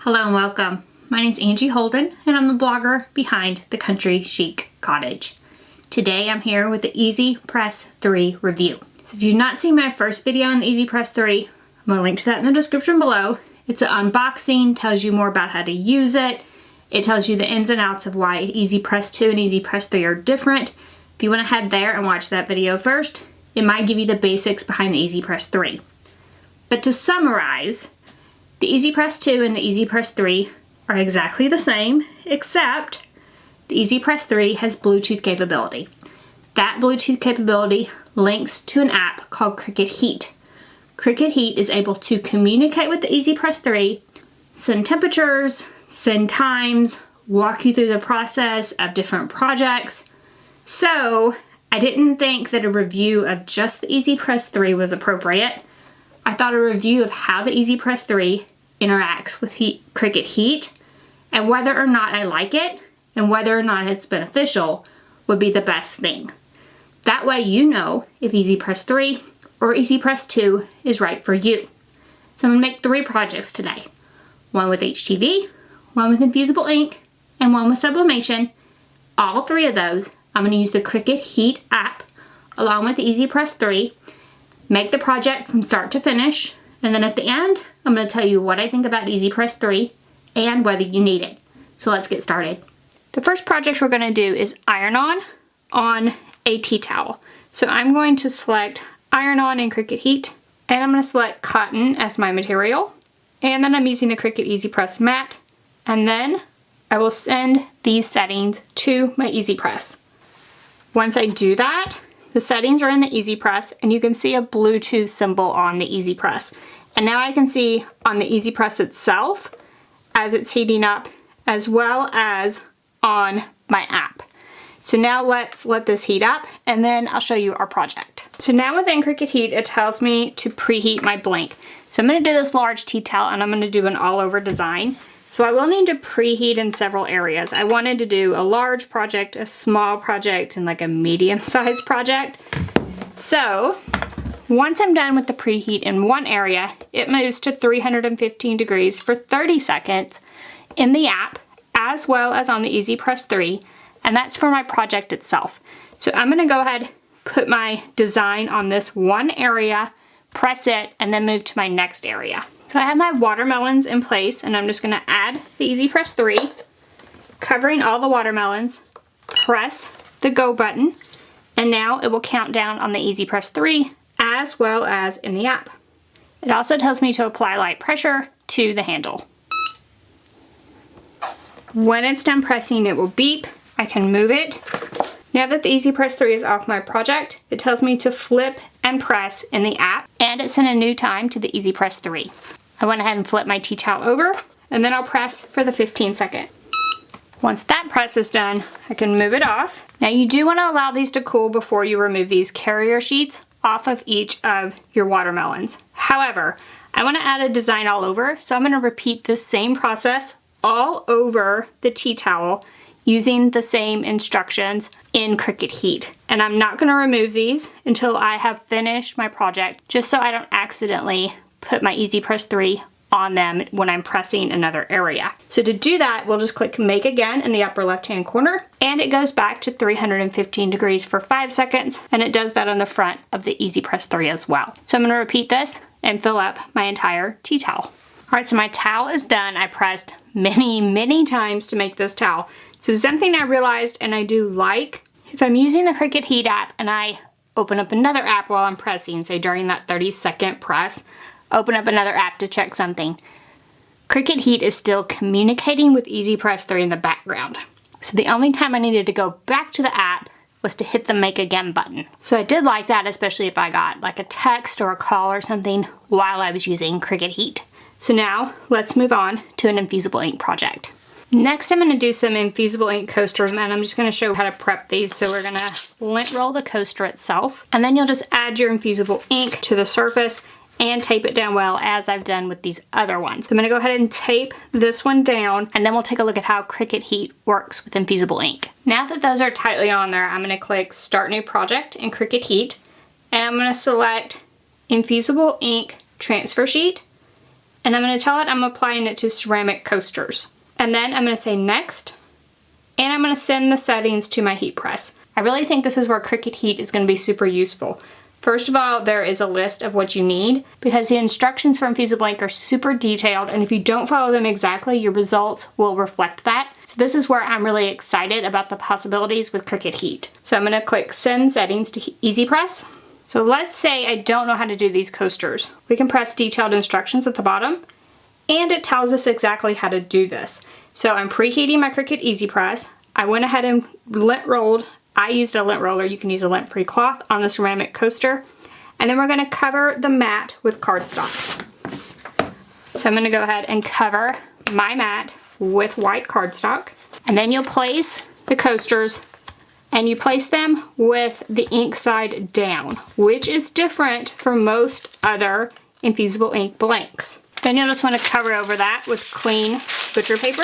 Hello and welcome. My name is Angie Holden and I'm the blogger behind the Country Chic Cottage. Today I'm here with the EasyPress 3 review. So if you've not seen my first video on the EasyPress 3, I'm going to link to that in the description below. It's an unboxing, tells you more about how to use it. It tells you the ins and outs of why EasyPress 2 and EasyPress 3 are different. If you want to head there and watch that video first, it might give you the basics behind the EasyPress 3. But to summarize, the EasyPress 2 and the EasyPress 3 are exactly the same, except the EasyPress 3 has Bluetooth capability. That Bluetooth capability links to an app called Cricut Heat. Cricut Heat is able to communicate with the EasyPress 3, send temperatures, send times, walk you through the process of different projects. So I didn't think that a review of just the EasyPress 3 was appropriate. I thought a review of how the EasyPress 3 interacts with Cricut Heat and whether or not I like it and whether or not it's beneficial would be the best thing. That way you know if EasyPress 3 or EasyPress 2 is right for you. So I'm going to make 3 projects today. One with HTV, one with Infusible Ink, and one with Sublimation. All 3 of those I'm going to use the Cricut Heat app along with the EasyPress 3. Make the project from start to finish, and then at the end, I'm going to tell you what I think about EasyPress 3 and whether you need it. So let's get started. The first project we're going to do is iron-on a tea towel. So I'm going to select iron-on in Cricut Heat, and I'm going to select cotton as my material, and then I'm using the Cricut EasyPress mat, and then I will send these settings to my EasyPress. Once I do that, the settings are in the EasyPress, and you can see a Bluetooth symbol on the EasyPress. And now I can see on the EasyPress itself as it's heating up, as well as on my app. So now let's let this heat up, and then I'll show you our project. So now within Cricut Heat, it tells me to preheat my blank. So I'm going to do this large tea towel, and I'm going to do an all-over design. So I will need to preheat in several areas. I wanted to do a large project, a small project, and like a medium-sized project. So once I'm done with the preheat in one area, it moves to 315 degrees for 30 seconds in the app, as well as on the EasyPress 3, and that's for my project itself. So I'm going to go ahead, put my design on this one area, press it, and then move to my next area. So I have my watermelons in place, and I'm just going to add the EasyPress 3, covering all the watermelons, press the go button, and now it will count down on the EasyPress 3 as well as in the app. It also tells me to apply light pressure to the handle. When it's done pressing, it will beep. I can move it. Now that the EasyPress 3 is off my project, it tells me to flip and press in the app, and it's in a new time to the EasyPress 3. I went ahead and flipped my tea towel over, and then I'll press for the 15 second. Once that press is done, I can move it off. Now you do want to allow these to cool before you remove these carrier sheets off of each of your watermelons. However, I want to add a design all over, so I'm going to repeat this same process all over the tea towel using the same instructions in Cricut Heat. And I'm not going to remove these until I have finished my project, just so I don't accidentally put my EasyPress 3 on them when I'm pressing another area. So to do that, we'll just click Make Again in the upper left-hand corner, and it goes back to 315 degrees for 5 seconds, and it does that on the front of the EasyPress 3 as well. So I'm going to repeat this and fill up my entire tea towel. Alright, so my towel is done. I pressed many times to make this towel. So something I realized, and I do like, if I'm using the Cricut Heat app and I open up another app while I'm pressing, say during that 30-second press, open up another app to check something, Cricut Heat is still communicating with EasyPress 3 in the background. So the only time I needed to go back to the app was to hit the Make Again button. So I did like that, especially if I got like a text or a call or something while I was using Cricut Heat. So now let's move on to an Infusible Ink project. Next, I'm going to do some Infusible Ink coasters, and I'm just going to show how to prep these. So we're going to lint roll the coaster itself, and then you'll just add your Infusible Ink to the surface and tape it down well, as I've done with these other ones. So I'm going to go ahead and tape this one down, and then we'll take a look at how Cricut Heat works with Infusible Ink. Now that those are tightly on there, I'm going to click Start New Project in Cricut Heat, and I'm going to select Infusible Ink Transfer Sheet, and I'm going to tell it I'm applying it to ceramic coasters. And then I'm going to say next, and I'm going to send the settings to my heat press. I really think this is where Cricut Heat is going to be super useful. First of all, there is a list of what you need because the instructions for Infusible Ink are super detailed, and if you don't follow them exactly, your results will reflect that. So this is where I'm really excited about the possibilities with Cricut Heat. So I'm going to click Send Settings to EasyPress. So let's say I don't know how to do these coasters. We can press detailed instructions at the bottom, and it tells us exactly how to do this. So I'm preheating my Cricut EasyPress. I went ahead and lint rolled. I used a lint roller, you can use a lint-free cloth on the ceramic coaster. And then we're going to cover the mat with cardstock. So I'm going to go ahead and cover my mat with white cardstock. And then you'll place the coasters, and you place them with the ink side down, which is different from most other Infusible Ink blanks. Then you'll just want to cover over that with clean butcher paper.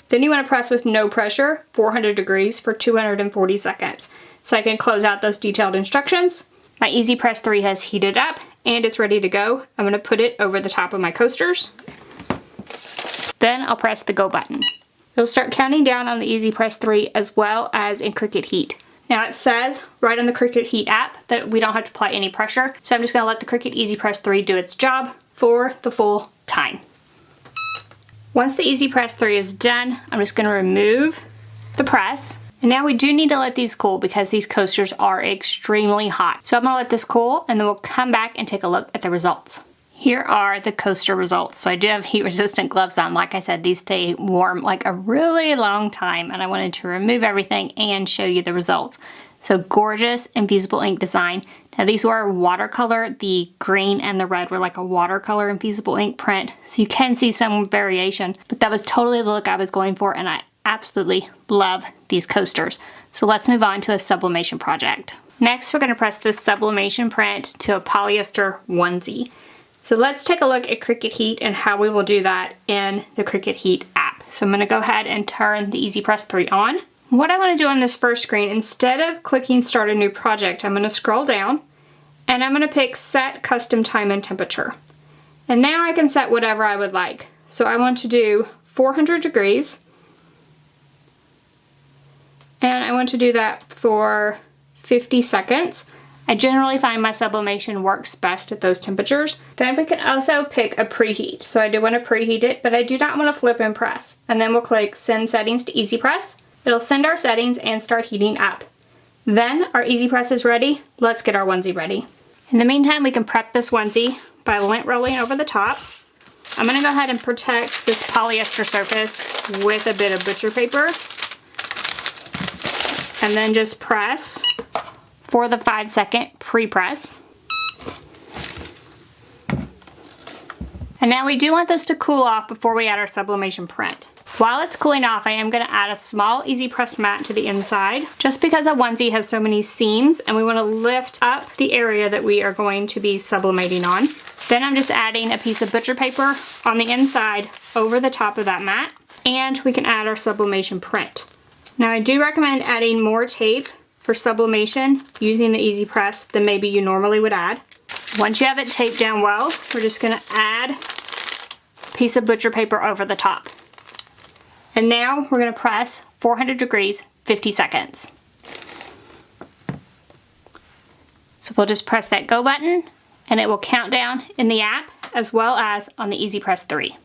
Then you want to press with no pressure, 400 degrees for 240 seconds. So I can close out those detailed instructions. My EasyPress 3 has heated up and it's ready to go. I'm going to put it over the top of my coasters. Then I'll press the go button. It'll start counting down on the EasyPress 3 as well as in Cricut Heat. Now it says right on the Cricut Heat app that we don't have to apply any pressure. So I'm just going to let the Cricut EasyPress 3 do its job for the full time. Once the EasyPress 3 is done, I'm just going to remove the press. And now we do need to let these cool because these coasters are extremely hot. So I'm going to let this cool and then we'll come back and take a look at the results. Here are the coaster results. So I do have heat resistant gloves on. Like I said, these stay warm like a really long time, and I wanted to remove everything and show you the results. So gorgeous Infusible Ink design. Now these were watercolor. The green and the red were like a watercolor Infusible Ink print. So you can see some variation, but that was totally the look I was going for, and I absolutely love these coasters. So let's move on to a sublimation project. Next, we're going to press this sublimation print to a polyester onesie. So let's take a look at Cricut Heat and how we will do that in the Cricut Heat app. So I'm going to go ahead and turn the EasyPress 3 on. What I want to do on this first screen, instead of clicking Start a New Project, I'm going to scroll down and I'm going to pick Set Custom Time and Temperature. And now I can set whatever I would like. So I want to do 400 degrees. And I want to do that for 50 seconds. I generally find my sublimation works best at those temperatures. Then we can also pick a preheat. So I do want to preheat it, but I do not want to flip and press. And then we'll click Send Settings to EasyPress. It'll send our settings and start heating up. Then our EasyPress is ready. Let's get our onesie ready. In the meantime, we can prep this onesie by lint rolling over the top. I'm going to go ahead and protect this polyester surface with a bit of butcher paper. And then just press for the 5-second pre-press. And now we do want this to cool off before we add our sublimation print. While it's cooling off, I am going to add a small EasyPress mat to the inside, just because a onesie has so many seams and we want to lift up the area that we are going to be sublimating on. Then I'm just adding a piece of butcher paper on the inside over the top of that mat, and we can add our sublimation print. Now I do recommend adding more tape for sublimation using the EasyPress than maybe you normally would add. Once you have it taped down well, we're just going to add a piece of butcher paper over the top. And now we're going to press 400 degrees, 50 seconds. So we'll just press that go button and it will count down in the app as well as on the EasyPress 3.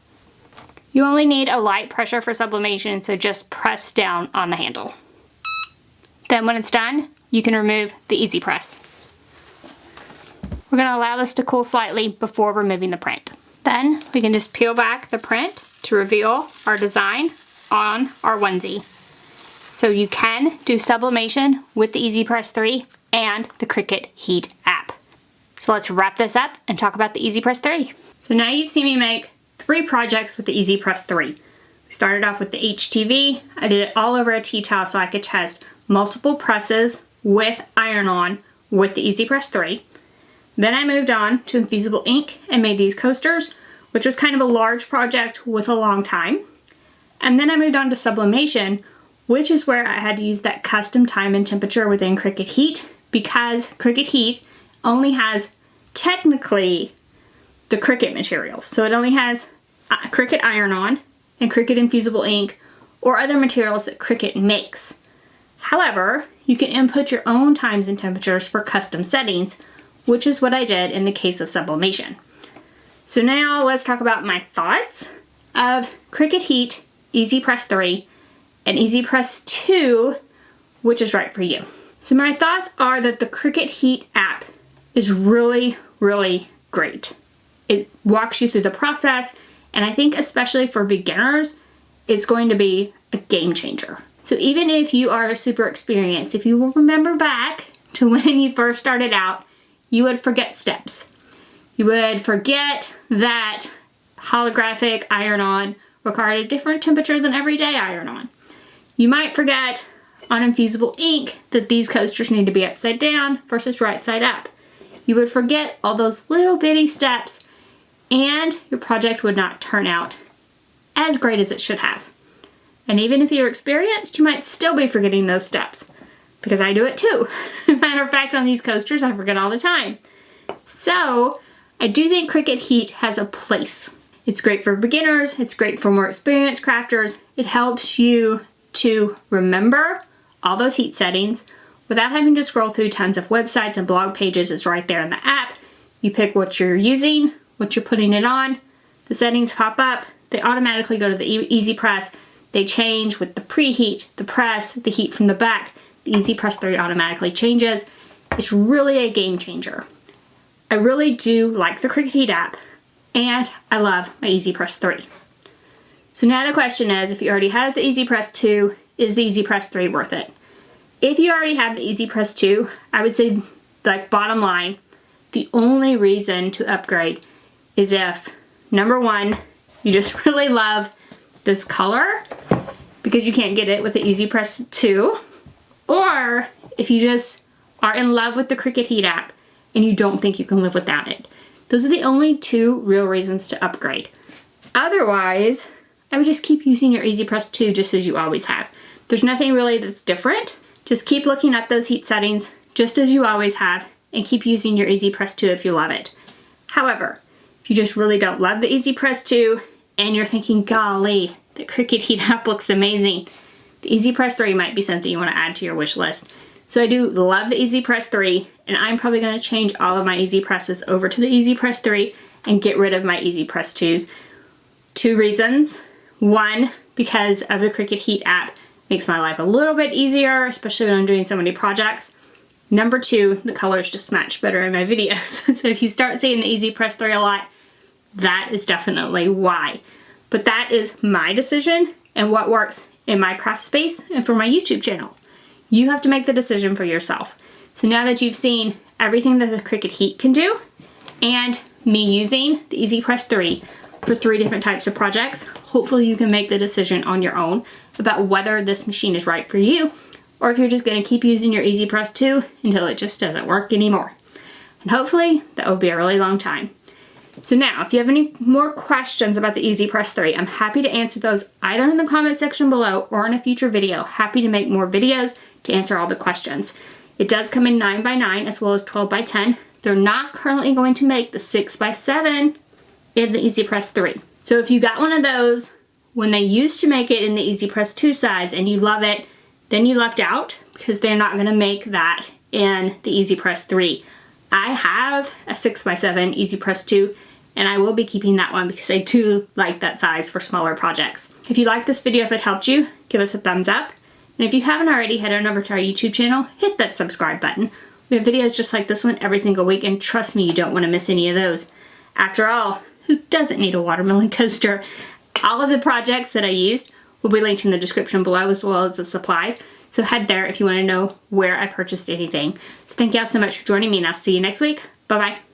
You only need a light pressure for sublimation, so just press down on the handle. Then when it's done, you can remove the EasyPress. We're going to allow this to cool slightly before removing the print. Then we can just peel back the print to reveal our design on our onesie. So you can do sublimation with the EasyPress 3 and the Cricut Heat app. So let's wrap this up and talk about the EasyPress 3. So now you've seen me make 3 projects with the EasyPress 3. We started off with the HTV. I did it all over a tea towel so I could test multiple presses with iron-on with the EasyPress 3. Then I moved on to Infusible Ink and made these coasters, which was kind of a large project with a long time. And then I moved on to sublimation, which is where I had to use that custom time and temperature within Cricut Heat, because Cricut Heat only has technically the Cricut materials. So it only has Cricut iron-on and Cricut Infusible Ink or other materials that Cricut makes. However, you can input your own times and temperatures for custom settings, which is what I did in the case of Sublimation. So now let's talk about my thoughts of Cricut Heat EasyPress 3 and EasyPress 2, which is right for you. So my thoughts are that the Cricut Heat app is really, really great. It walks you through the process, and I think especially for beginners, it's going to be a game changer. So even if you are super experienced, if you will remember back to when you first started out, you would forget steps. You would forget that holographic iron-on required a different temperature than everyday iron-on. You might forget on Infusible Ink that these coasters need to be upside down versus right side up. You would forget all those little bitty steps, and your project would not turn out as great as it should have. And even if you're experienced, you might still be forgetting those steps, because I do it too. Matter of fact, on these coasters, I forget all the time. So I do think Cricut Heat has a place. It's great for beginners. It's great for more experienced crafters. It helps you to remember all those heat settings without having to scroll through tons of websites and blog pages. It's right there in the app. You pick what you're using, what you're putting it on. The settings pop up. They automatically go to the EasyPress. They change with the preheat, the press, the heat from the back. The EasyPress 3 automatically changes. It's really a game changer. I really do like the Cricut Heat app, and I love my EasyPress 3. So now the question is, if you already have the EasyPress 2, is the EasyPress 3 worth it? If you already have the EasyPress 2, I would say, like, bottom line, the only reason to upgrade is if, number one, you just really love this color because you can't get it with the EasyPress 2, or if you just are in love with the Cricut Heat app and you don't think you can live without it. Those are the only two real reasons to upgrade. Otherwise, I would just keep using your EasyPress 2 just as you always have. There's nothing really that's different. Just keep looking at those heat settings just as you always have, and keep using your EasyPress 2 if you love it. However, if you just really don't love the EasyPress 2 and you're thinking, golly, the Cricut Heat app looks amazing, the EasyPress 3 might be something you want to add to your wish list. So I do love the EasyPress 3, and I'm probably going to change all of my EasyPresses over to the EasyPress 3 and get rid of my EasyPress 2s. Two reasons. One, because of the Cricut Heat app makes my life a little bit easier, especially when I'm doing so many projects. Number two, the colors just match better in my videos. So if you start seeing the EasyPress 3 a lot, that is definitely why. But that is my decision and what works in my craft space and for my YouTube channel. You have to make the decision for yourself. So now that you've seen everything that the Cricut Heat can do, and me using the EasyPress 3 for 3 different types of projects, hopefully you can make the decision on your own about whether this machine is right for you, or if you're just going to keep using your EasyPress 2 until it just doesn't work anymore. And hopefully that will be a really long time. So now, if you have any more questions about the EasyPress 3, I'm happy to answer those either in the comment section below or in a future video. Happy to make more videos to answer all the questions. It does come in 9x9 as well as 12x10. They're not currently going to make the 6x7 in the EasyPress 3. So if you got one of those when they used to make it in the EasyPress 2 size and you love it, then you lucked out because they're not going to make that in the EasyPress 3. I have a 6x7 EasyPress 2, and I will be keeping that one because I do like that size for smaller projects. If you liked this video, if it helped you, give us a thumbs up. And if you haven't already, head on over to our YouTube channel, hit that subscribe button. We have videos just like this one every single week, and trust me, you don't want to miss any of those. After all, who doesn't need a watermelon coaster? All of the projects that I used will be linked in the description below, as well as the supplies. So head there if you want to know where I purchased anything. So thank you all so much for joining me, and I'll see you next week. Bye-bye.